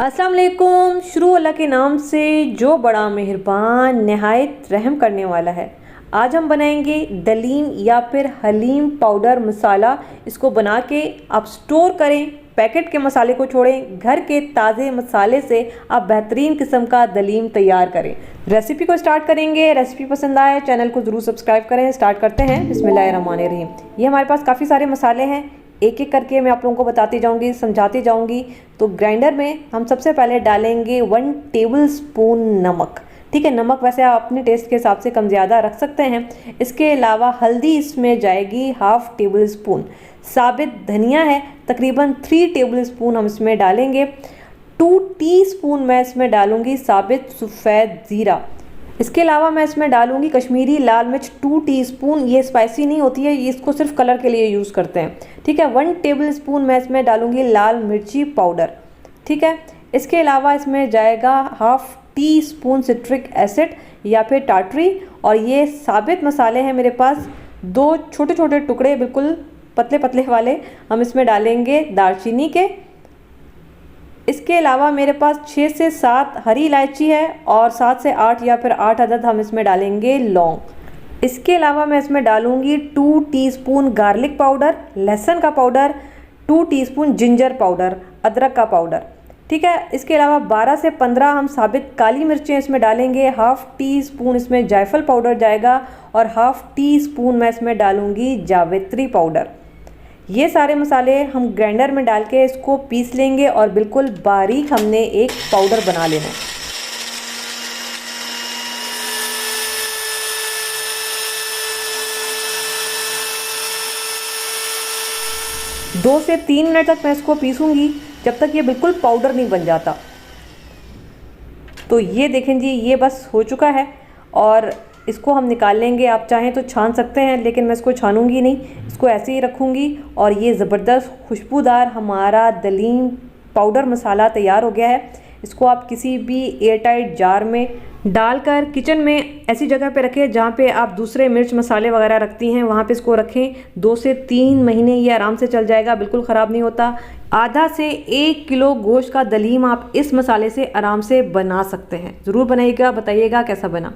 अस्सलाम वालेकुम। शुरू अल्लाह के नाम से जो बड़ा मेहरबान नहायत रहम करने वाला है। आज हम बनाएंगे दलीम या फिर हलीम पाउडर मसाला। इसको बना के आप स्टोर करें, पैकेट के मसाले को छोड़ें, घर के ताज़े मसाले से आप बेहतरीन किस्म का दलीम तैयार करें। रेसिपी को स्टार्ट करेंगे। रेसिपी पसंद आए चैनल को ज़रूर सब्सक्राइब करें। स्टार्ट करते हैं। बिस्मिल्लाहिर्रहमानिर्रहीम। ये हमारे पास काफ़ी सारे मसाले हैं, एक एक करके मैं आप लोगों को बताती जाऊंगी, समझाती जाऊंगी। तो ग्राइंडर में हम सबसे पहले डालेंगे 1 टेबल स्पून नमक। ठीक है, नमक वैसे आप अपने टेस्ट के हिसाब से कम ज़्यादा रख सकते हैं। इसके अलावा हल्दी इसमें जाएगी 1/2 टेबल स्पून। साबित धनिया है तकरीबन 3 टेबल स्पून हम इसमें डालेंगे। 2 टीस्पून मैं इसमें डालूंगी साबित सफ़ेद ज़ीरा। इसके अलावा मैं इसमें डालूंगी कश्मीरी लाल मिर्च 2 टीस्पून। ये स्पाइसी नहीं होती है, ये इसको सिर्फ कलर के लिए यूज़ करते हैं। ठीक है, 1 टेबल स्पून मैं इसमें डालूंगी लाल मिर्ची पाउडर। ठीक है, इसके अलावा इसमें जाएगा 1/2 टीस्पून सिट्रिक एसिड या फिर टाटरी। और ये साबित मसाले हैं मेरे पास, 2 छोटे छोटे टुकड़े बिल्कुल पतले पतले वाले हम इसमें डालेंगे दालचीनी के। इसके अलावा मेरे पास 6 से 7 हरी इलायची है और 7 से 8 या फिर 8 अदद हम इसमें डालेंगे लौंग। इसके अलावा मैं इसमें डालूंगी 2 टीस्पून गार्लिक पाउडर, लहसुन का पाउडर, 2 टीस्पून जिंजर पाउडर, अदरक का पाउडर। ठीक है, इसके अलावा 12 से 15 हम साबित काली मिर्चें इसमें डालेंगे। 1/2 टीस्पून इसमें जायफल पाउडर जाएगा और 1/2 टीस्पून मैं इसमें डालूंगी जावित्री पाउडर। ये सारे मसाले हम ग्राइंडर में डाल के इसको पीस लेंगे और बिल्कुल बारीक हमने एक पाउडर बना लेना है। 2 से 3 मिनट तक मैं इसको पीसूंगी जब तक ये बिल्कुल पाउडर नहीं बन जाता। तो ये देखें जी, ये बस हो चुका है और इसको हम निकाल लेंगे। आप चाहें तो छान सकते हैं, लेकिन मैं इसको छानूंगी नहीं, इसको ऐसे ही रखूंगी। और ये ज़बरदस्त खुशबूदार हमारा दलीम पाउडर मसाला तैयार हो गया है। इसको आप किसी भी एयरटाइट जार में डालकर किचन में ऐसी जगह पे रखें जहाँ पे आप दूसरे मिर्च मसाले वगैरह रखती हैं, वहाँ पे इसको रखें। 2 से 3 महीने ये आराम से चल जाएगा, बिल्कुल ख़राब नहीं होता। आधा से 1 किलो गोश्त का दलीम आप इस मसाले से आराम से बना सकते हैं। ज़रूर बनाइएगा, बताइएगा कैसा बना।